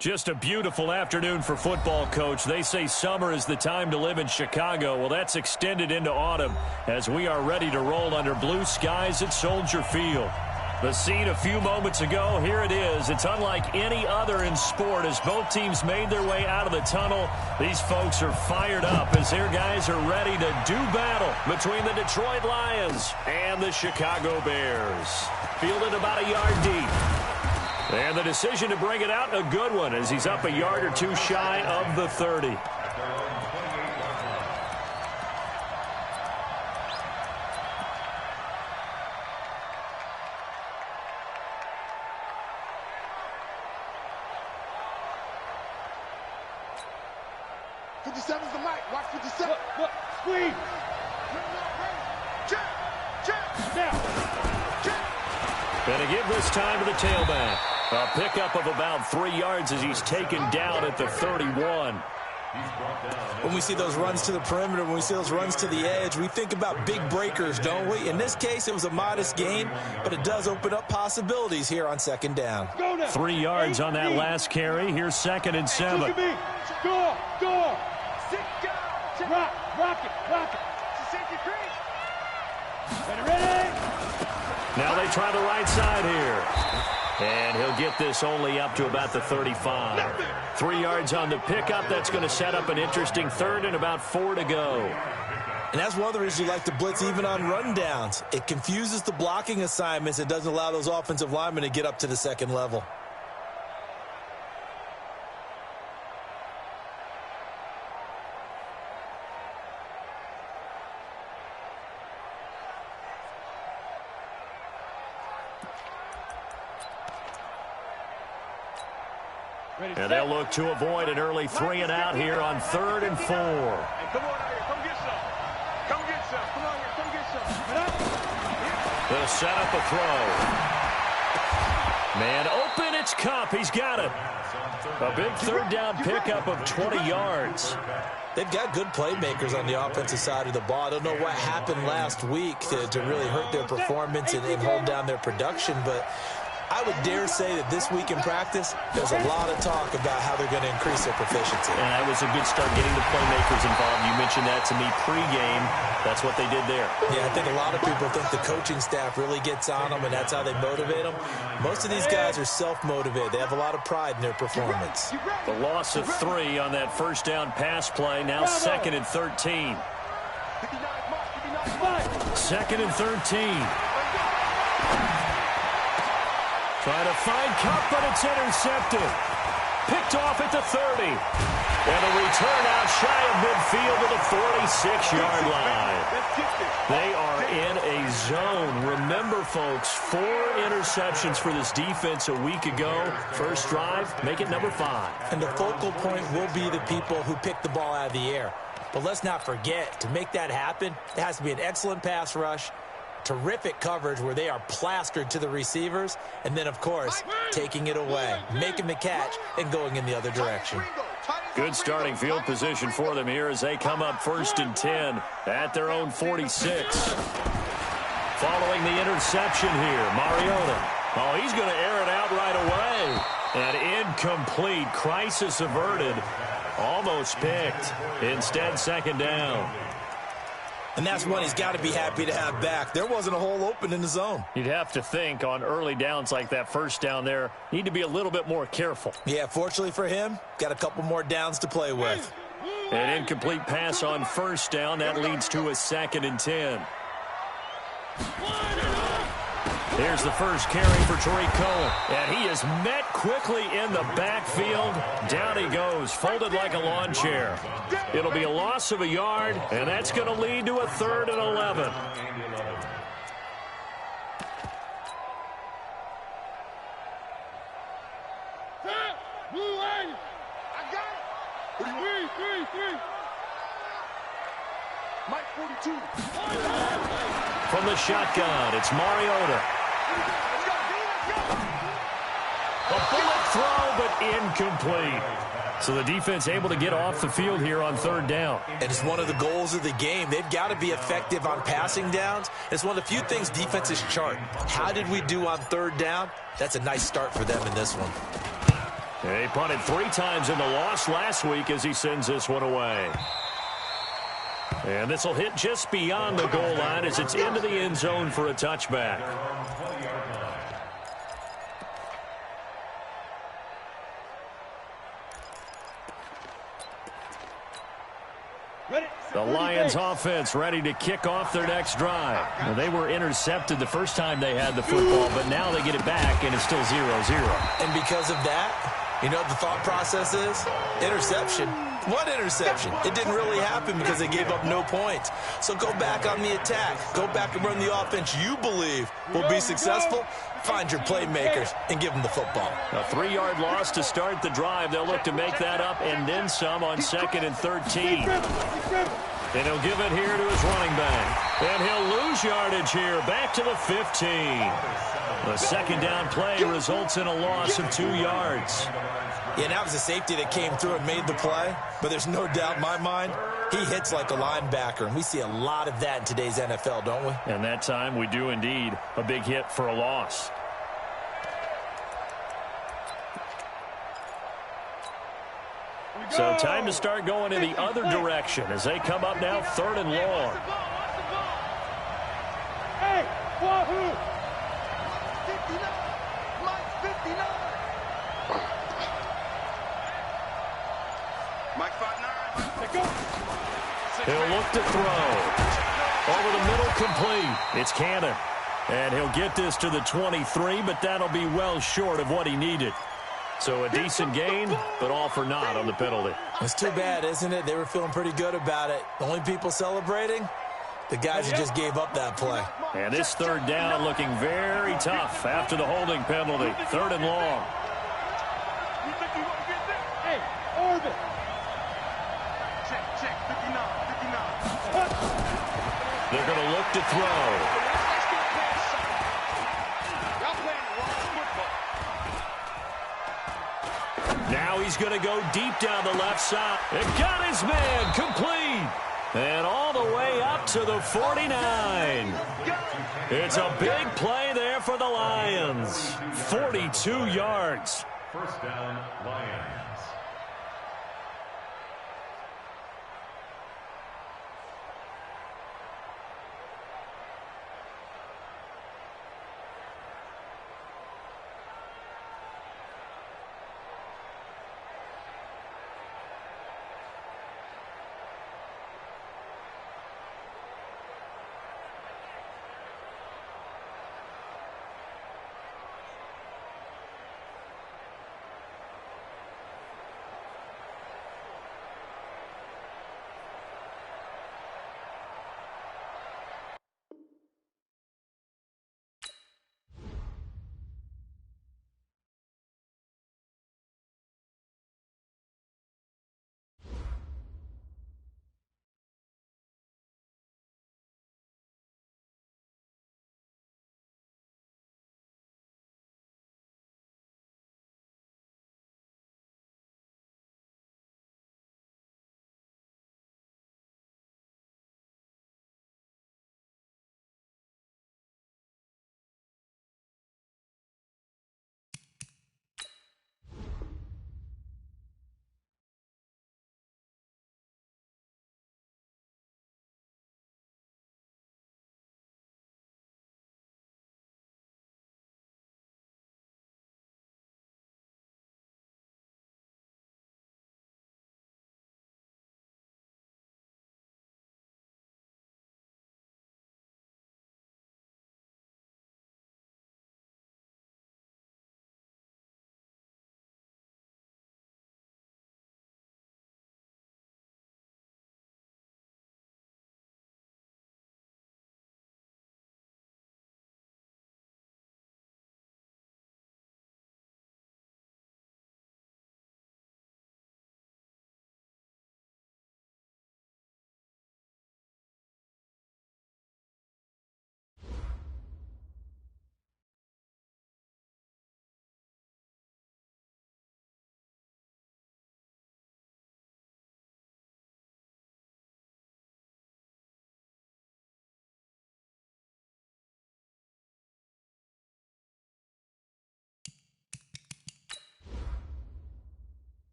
Just a beautiful afternoon for football, Coach. They say summer is the time to live in Chicago. Well, that's extended into autumn as we are ready to roll under blue skies at Soldier Field. The scene a few moments ago, here it is. It's unlike any other in sport as both teams made their way out of the tunnel. These folks are fired up as their guys are ready to do battle between the Detroit Lions and the Chicago Bears. Fielded about a yard deep. And the decision to bring it out, a good one, as he's up a yard or two shy of the 30. Watch 57. Look, squeeze. Going to give this time to the tailback. A pickup of about 3 yards as he's taken down at the 31. When we see those runs to the perimeter, when we see those runs to the edge, we think about big breakers, don't we? In this case, it was a modest gain, but it does open up possibilities here on second down. 3 yards on that last carry. Here's 2nd and 7. Go. Rock it. Ready? Now they try the right side here. And he'll get this only up to about the 35. 3 yards on the pickup. That's going to set up an interesting third and about 4 to go. And that's one of the reasons you like to blitz even on rundowns. It confuses the blocking assignments. It doesn't allow those offensive linemen to get up to the second level. And they'll look to avoid an early 3 and out here on 3rd and 4. Come on out here. Come get some. Come on here. Come get some. They'll set up a throw. Man open, it's Cup. He's got it. A big third down pickup of 20 yards. They've got good playmakers on the offensive side of the ball. I don't know what happened last week to really hurt their performance and hold down their production, but I would dare say that this week in practice, there's a lot of talk about how they're going to increase their proficiency. And that was a good start getting the playmakers involved. You mentioned that to me pregame. That's what they did there. Yeah, I think a lot of people think the coaching staff really gets on them, and that's how they motivate them. Most of these guys are self-motivated. They have a lot of pride in their performance. The loss of 3 on that first down pass play. Now 2nd and 13. 2nd and 13. Trying to find Cup, but it's intercepted. Picked off at the 30. And a return out shy of midfield to the 46-yard line. They are in a zone. Remember, folks, 4 interceptions for this defense a week ago. First drive, make it number 5. And the focal point will be the people who pick the ball out of the air. But let's not forget, to make that happen, there has to be an excellent pass rush, terrific coverage where they are plastered to the receivers, and then, of course, taking it away, making the catch, and going in the other direction. Good starting field position for them here as they come up 1st and 10 at their own 46. Following the interception here, Mariota. Oh, he's going to air it out right away. And incomplete. Crisis averted. Almost picked. Instead, 2nd down. And that's one he's got to be happy to have back. There wasn't a hole open in the zone. You'd have to think on early downs like that first down there, need to be a little bit more careful. Yeah, fortunately for him, got a couple more downs to play with. An incomplete pass on first down. That leads to a 2nd and 10. Here's the first carry for Tariq Cohen. And he is met quickly in the backfield. Down he goes, folded like a lawn chair. It'll be a loss of a yard, and that's going to lead to a 3rd and 11. Mike 42. From the shotgun, it's Mariota. A bullet throw, but incomplete. So the defense able to get off the field here on 3rd down. And it's one of the goals of the game. They've got to be effective on passing downs. It's one of the few things defenses chart. How did we do on 3rd down? That's a nice start for them in this one. He punted 3 times in the loss last week as he sends this one away. And this will hit just beyond the goal line as it's into the end zone for a touchback. The Lions offense ready to kick off their next drive. Well, they were intercepted the first time they had the football, but now they get it back, and it's still 0-0. And because of that, you know what the thought process is? Interception. What interception? It didn't really happen because they gave up no points. So go back on the attack. Go back and run the offense you believe will be successful. Find your playmakers and give them the football. A 3-yard loss to start the drive. They'll look to make that up and then some on 2nd and 13. And he'll give it here to his running back. And he'll lose yardage here. Back to the 15. The second down play results in a loss of 2 yards. Yeah, that was a safety that came through and made the play. But there's no doubt in my mind, he hits like a linebacker. And we see a lot of that in today's NFL, don't we? And that time we do indeed. A big hit for a loss. So time to start going in the other direction as they come up now 3rd and long. Hey, Wahoo! 59. Mike 59. Mike 59. He'll look to throw. Over the middle, complete. It's Cannon. And he'll get this to the 23, but that'll be well short of what he needed. So a decent gain, but all for naught on the penalty. It's too bad, isn't it? They were feeling pretty good about it. The only people celebrating, the guys who just gave up that play. And this 3rd down looking very tough after the holding penalty. 3rd and long. You think you want to get there? Hey, orbit. Check, 59. They're going to look to throw. Let's get past something. Y'all playing the wrong football. Now he's going to go deep down the left side. It got his man complete. And all the way up to the 49. It's a big play there for the Lions. 42 yards. First down, Lions.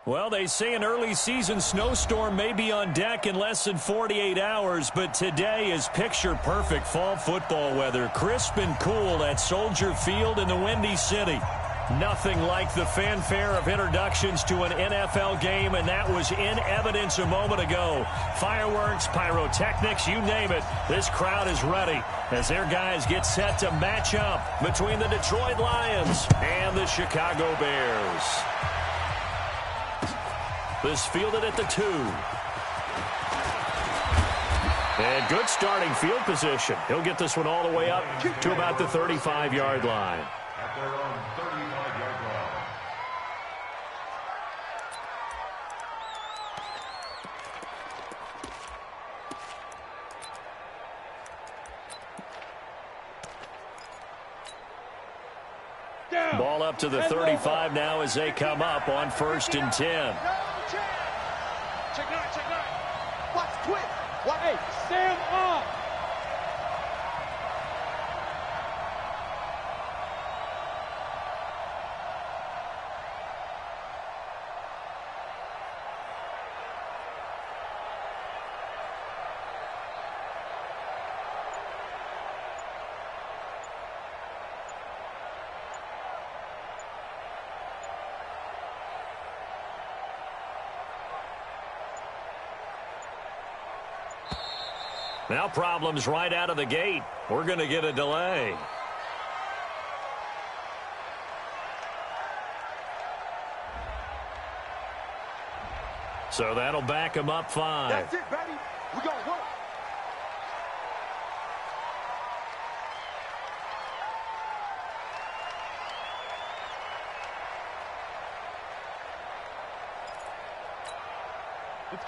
Well, they say an early season snowstorm may be on deck in less than 48 hours, but today is picture-perfect fall football weather. Crisp and cool at Soldier Field in the Windy City. Nothing like the fanfare of introductions to an NFL game, and that was in evidence a moment ago. Fireworks, pyrotechnics, you name it. This crowd is ready as their guys get set to match up between the Detroit Lions and the Chicago Bears. This fielded at the 2. And good starting field position. He'll get this one all the way up to about the 35-yard line. At their own 35-yard line. Ball up to the 35 now as they come up on 1st and 10. Check 9, check 9. Watch, twist. Watch. Hey, stand up. Now problems right out of the gate. We're going to get a delay. So that'll back him up 5. That's it, baby. We're going to work.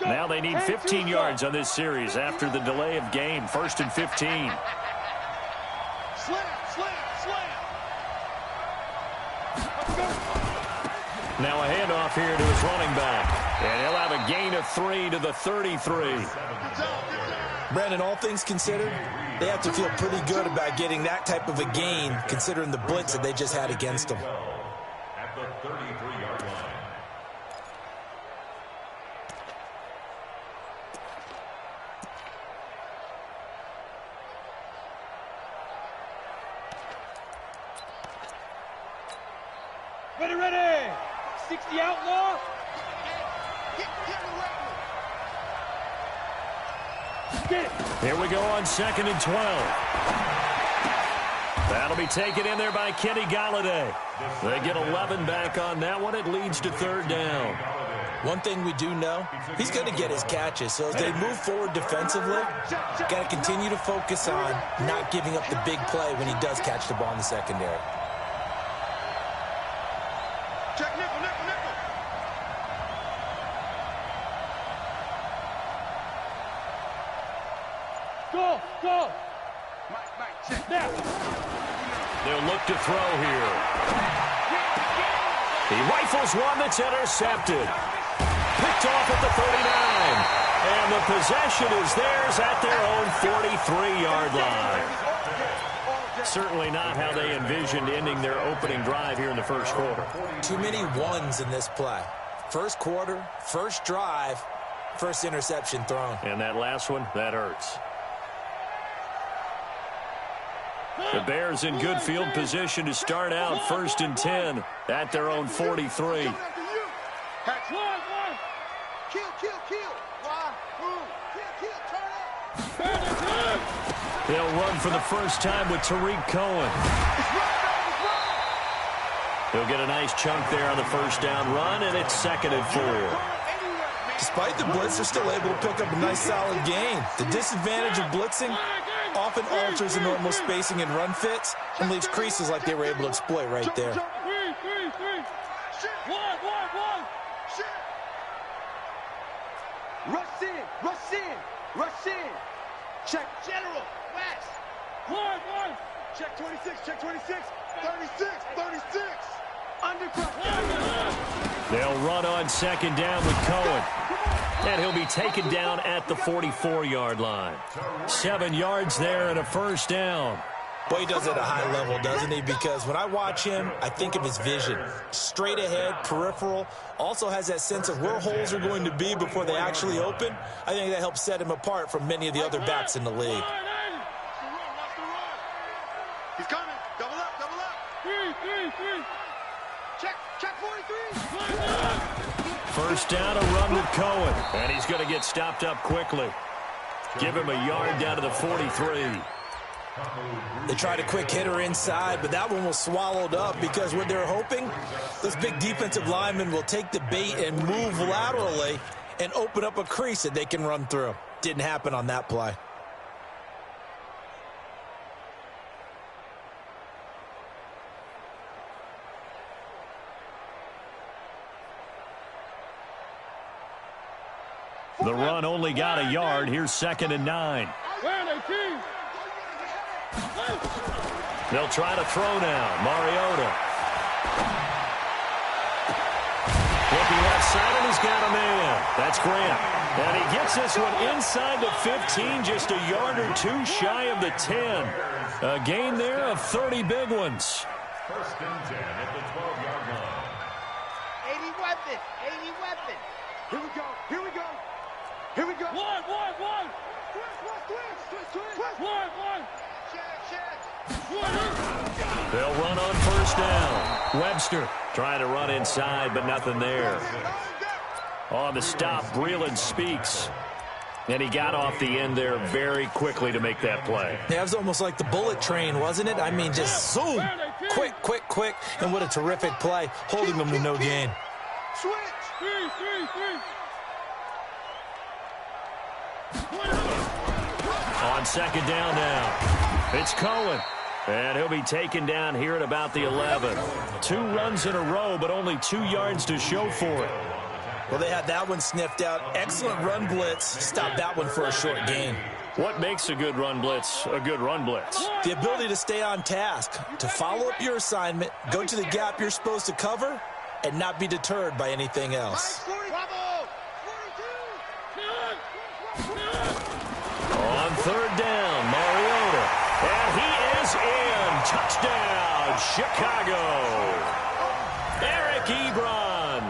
Now they need 15 yards on this series after the delay of game. 1st and 15. Slam, slam, slam. Now a handoff here to his running back. And he'll have a gain of 3 to the 33. Brandon, all things considered, they have to feel pretty good about getting that type of a gain, considering the blitz that they just had against them. At the 33-yard line. Ready, ready. 60 outlaw. Get it. Here we go on 2nd and 12. That'll be taken in there by Kenny Golladay. They get 11 back on that one. It leads to 3rd down. One thing we do know, he's going to get his catches. So as they move forward defensively, got to continue to focus on not giving up the big play when he does catch the ball in the secondary. Check nickel, nickel, nickel. Go, go. Mike, check. Now. They'll look to throw here. He rifles one that's intercepted. Picked off at the 39. And the possession is theirs at their own 43-yard line. Certainly not how they envisioned ending their opening drive here in the 1st quarter. Too many ones in this play. 1st quarter, 1st drive, 1st interception thrown. And that last one, that hurts. The Bears in good field position to start out 1st and 10 at their own 43. Kill, kill, kill. Why? Kill, turn up. They'll run for the first time with Tariq Cohen. He'll get a nice chunk there on the 1st down run, and it's 2nd and 4. Despite the blitz, they're still able to pick up a nice solid gain. The disadvantage of blitzing often alters the normal spacing and run fits and leaves creases like they were able to exploit right there. Rush in, rush in, rush in. Check general, west. One. Check 26, check 26. 36, 36. Undercut. They'll run on 2nd down with Cohen. And he'll be taken down at the 44-yard line. 7 yards there and a 1st down. Boy, he does it at a high level, doesn't he? Because when I watch him, I think of his vision. Straight ahead, peripheral. Also has that sense of where holes are going to be before they actually open. I think that helps set him apart from many of the other backs in the league. He's coming. Double up, double up. Three. Check 43. First down, a run with Cohen. And he's going to get stopped up quickly. Give him a yard down to the 43. They tried a quick hitter inside, but that one was swallowed up because what they're hoping, this big defensive lineman will take the bait and move laterally and open up a crease that they can run through. Didn't happen on that play. The run only got a yard. Here's 2nd and 9. They'll try to throw now. Mariota. Looking left side, and he's got a man. That's Grant. And he gets this one inside the 15, just a yard or two shy of the 10. A gain there of 30 big ones. 1st and 10 at the 12-yard line. 80 weapons. 80 weapons. Here we go. One. Twist. They'll run on 1st down. Webster trying to run inside, but nothing there. On the stop, Breeland speaks. And he got off the end there very quickly to make that play. That was almost like the bullet train, wasn't it? I mean, just zoom. Quick. And what a terrific play, holding them to no gain. Switch. On 2nd down now, it's Cohen. And he'll be taken down here at about the 11. 2 runs in a row, but only 2 yards to show for it. Well, they had that one sniffed out. Excellent run blitz. Stopped that one for a short gain. What makes a good run blitz a good run blitz? The ability to stay on task, to follow up your assignment, go to the gap you're supposed to cover, and not be deterred by anything else. On 3rd down, Mariota. And he is in. Touchdown, Chicago. Eric Ebron,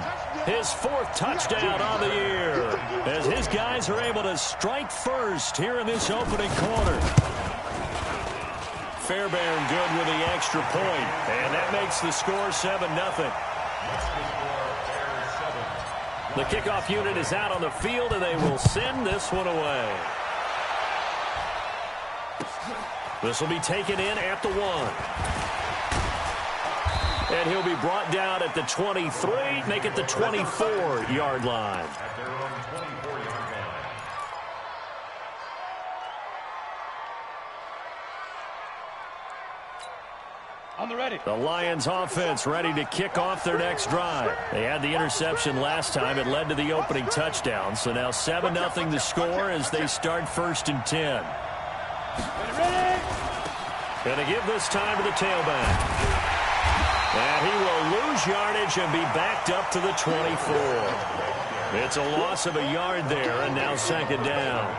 his 4th touchdown on the year, as his guys are able to strike first here in this opening quarter. Fairbairn good with the extra point, and that makes the score 7-0. The kickoff unit is out on the field, and they will send this one away. This will be taken in at the 1. And he'll be brought down at the 23, make it the 24-yard line. At their own 24-yard line. On the ready. The Lions offense ready to kick off their next drive. They had the interception last time. It led to the opening touchdown. So now 7-0 the score as they start 1st and 10. Going to give this time to the tailback. And he will lose yardage and be backed up to the 24. It's a loss of a yard there, and now 2nd down.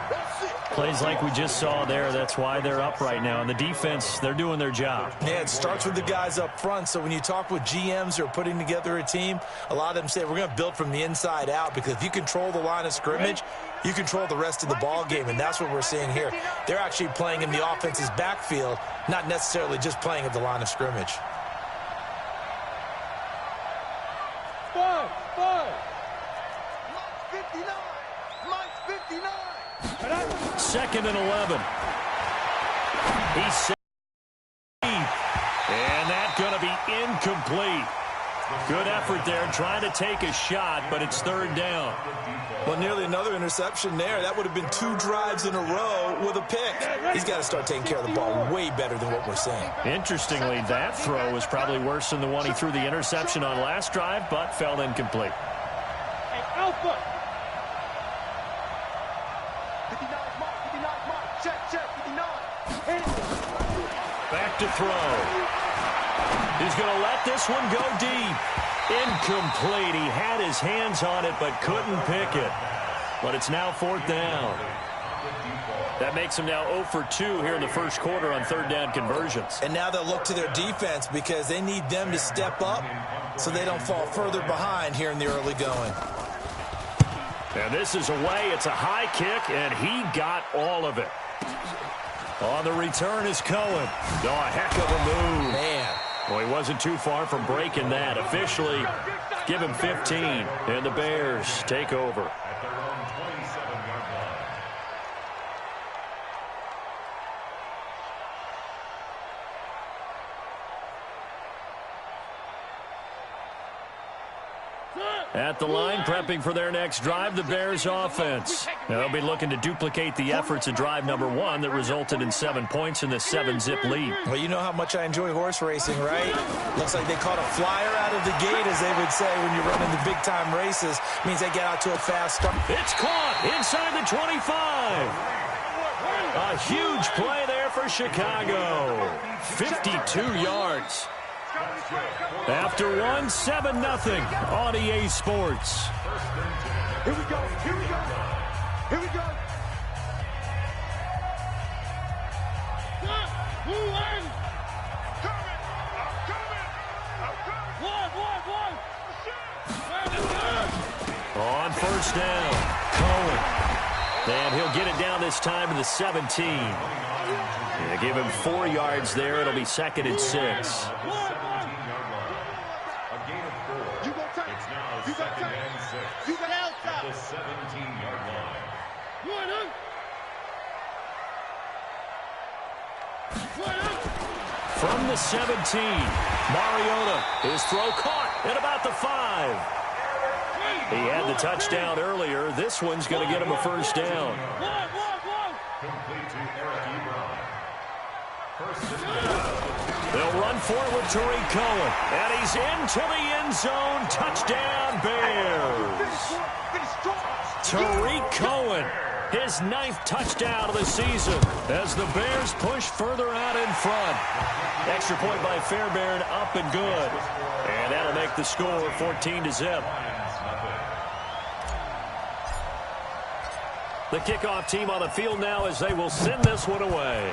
Plays like we just saw there, that's why they're up right now. And the defense, they're doing their job. Yeah, it starts with the guys up front. So when you talk with GMs who are putting together a team, a lot of them say we're going to build from the inside out, because if you control the line of scrimmage, you control the rest of the ball game, and that's what we're seeing here. They're actually playing in the offense's backfield, not necessarily just playing at the line of scrimmage. 2nd and 11. He's set deep, and that's going to be incomplete. Good effort there, trying to take a shot, but it's 3rd down. Well, nearly another interception there. That would have been 2 drives in a row with a pick. He's got to start taking care of the ball way better than what we're seeing. Interestingly, that throw was probably worse than the one he threw the interception on last drive, but fell incomplete. Hey, Alpha. 59 mark. Check, 59. Back to throw. He's going to let this one go deep. Incomplete. He had his hands on it but couldn't pick it. But it's now 4th down. That makes them now 0 for 2 here in the first quarter on third down conversions. And now they'll look to their defense because they need them to step up so they don't fall further behind here in the early going. And this is away. It's a high kick, and he got all of it. On the return is Cohen. Oh, a heck of a move. Man. Well, he wasn't too far from breaking that. Officially, give him 15, and the Bears take over. At their own 27-yard line. At the line, prepping for their next drive, the Bears offense. Now, they'll be looking to duplicate the efforts of drive number 1 that resulted in 7 points in the 7-zip lead. Well, you know how much I enjoy horse racing, right? Looks like they caught a flyer out of the gate, as they would say when you're running the big-time races. Means they get out to a fast start. It's caught inside the 25. A huge play there for Chicago. 52 yards. After 1, 7-0 on EA Sports. Here we go. Here we go. Here we go. On first down, Cohen. And he'll get it down this time to the 17. Yeah, give him 4 yards there. It'll be 2nd and 6. You got out At the 17-yard line. From the 17, Mariota, his throw caught at about the 5. He had the touchdown earlier. This one's going to get him a first down. Complete to Eric Ebron. First and 10. They'll run forward with Tariq Cohen. And he's into the end zone. Touchdown, Bears. Tariq Cohen, his 9th touchdown of the season as the Bears push further out in front. Extra point by Fairbairn, up and good. And that'll make the score 14-0. The kickoff team on the field now as they will send this one away.